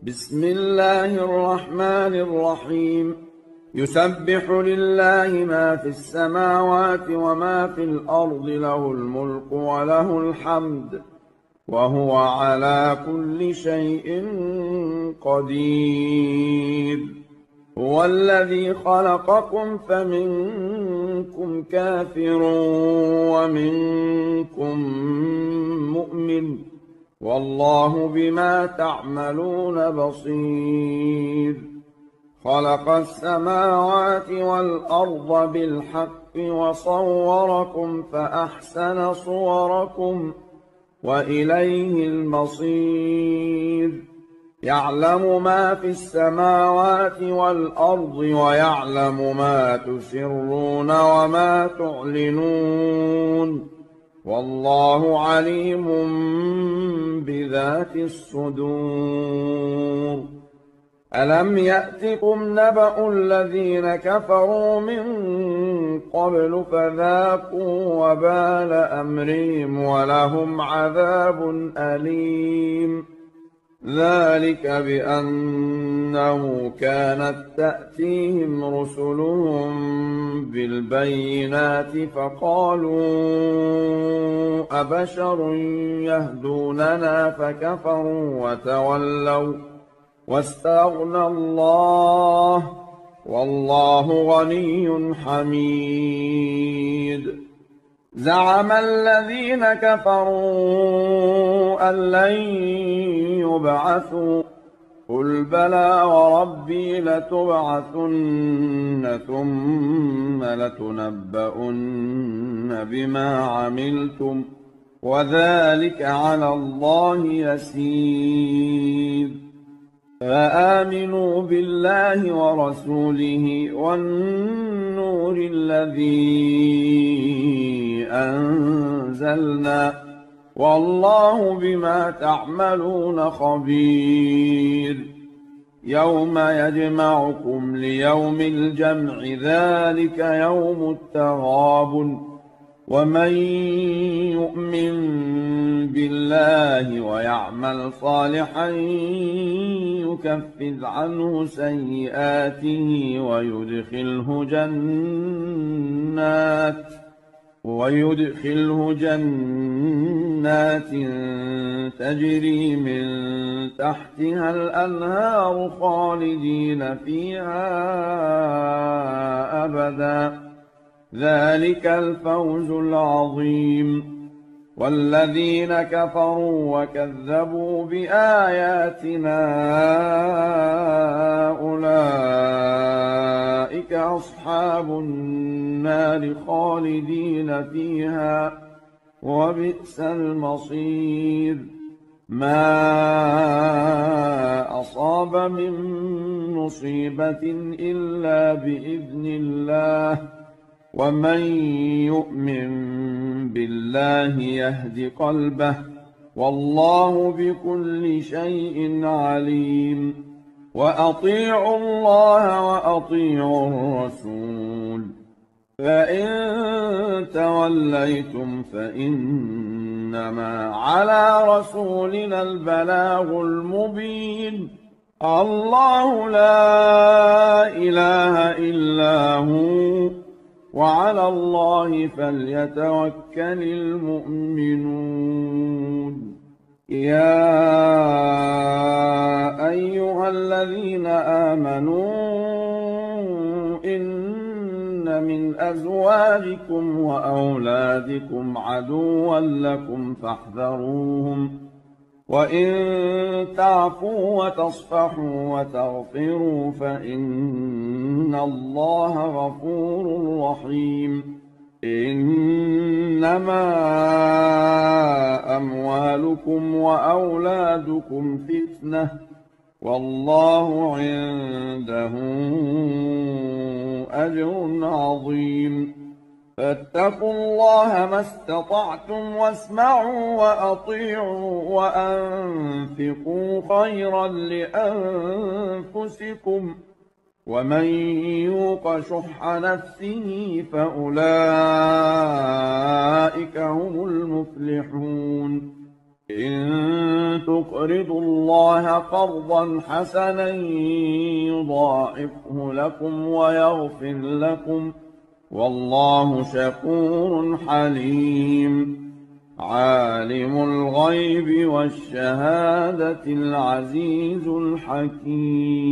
بسم الله الرحمن الرحيم. يسبح لله ما في السماوات وما في الأرض، له الملك وله الحمد، وهو على كل شيء قدير. هو الذي خلقكم فمنكم كافر ومنكم مؤمن، والله بما تعملون بصير. خلق السماوات والأرض بالحق وصوركم فأحسن صوركم وإليه المصير. يعلم ما في السماوات والأرض ويعلم ما تسرون وما تعلنون، والله عليم بذات الصدور. ألم يأتكم نبأ الذين كفروا من قبل فذاقوا وبال أمرهم ولهم عذاب أليم. ذلك بأنه كانت تأتيهم رسلهم بالبينات فقالوا أبشر يهدوننا فكفروا وتولوا واستغنى الله، والله غني حميد. زعم الذين كفروا أن لن يبعثوا، قل بلى وربي لتبعثن ثم لتنبؤن بما عملتم، وذلك على الله يسير. فآمنوا بالله ورسوله والنور الذي أنزلنا، والله بما تعملون خبير. يوم يجمعكم ليوم الجمع، ذلك يوم التغابن. ومن يؤمن بالله ويعمل صالحا يكفر عنه سيئاته ويدخله جنات تجري من تحتها الأنهار خالدين فيها أبدا، ذلك الفوز العظيم. والذين كفروا وكذبوا بآياتنا أولئك أصحاب النار خالدين فيها، وبئس المصير. ما أصاب من مصيبة إلا بإذن الله، ومن يؤمن بالله يهد قلبه، والله بكل شيء عليم. وأطيعوا الله وأطيعوا الرسول، فإن توليتم فإنما على رسولنا البلاغ المبين. الله لا إله إلا هو، وعلى الله فليتوكل المؤمنون. يا أيها الذين آمنوا إن من أزواجكم وأولادكم عدوا لكم فاحذروهم، وإن تعفوا وتصفحوا وتغفروا فإن الله غفور رحيم. إنما أموالكم وأولادكم فتنة، والله عنده أجر عظيم. فاتقوا الله ما استطعتم واسمعوا وأطيعوا وأنفقوا خيرا لأنفسكم، ومن يوق شح نفسه فأولئك هم المفلحون. إن تقرضوا الله قرضا حسنا يضاعفه لكم ويغفر لكم والله شكور حليم عالم الغيب والشهادة العزيز الحكيم